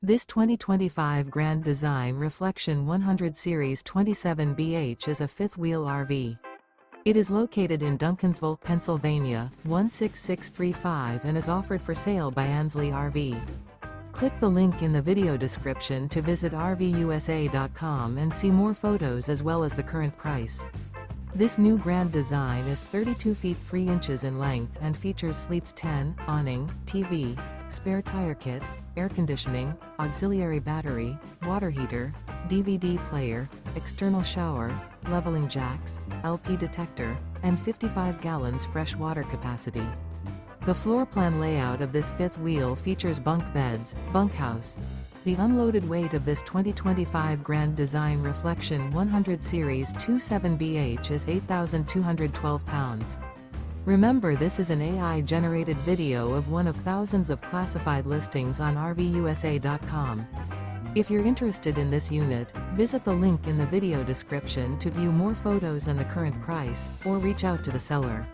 This 2025 Grand Design Reflection 100 Series 27BH is a fifth-wheel RV. It is located in Duncansville, Pennsylvania, 16635 and is offered for sale by Ansley RV. Click the link in the video description to visit RVUSA.com and see more photos as well as the current price. This new Grand Design is 32 feet 3 inches in length and features sleeps 10, awning, TV, spare tire kit, air conditioning, auxiliary battery, water heater, DVD player, external shower, leveling jacks, LP detector, and 55 gallons fresh water capacity. The floor plan layout of this fifth wheel features bunk beds, bunkhouse. The unloaded weight of this 2025 Grand Design Reflection 100 Series 27BH is 8,212 pounds. Remember, this is an AI-generated video of one of thousands of classified listings on RVUSA.com. If you're interested in this unit, visit the link in the video description to view more photos and the current price, or reach out to the seller.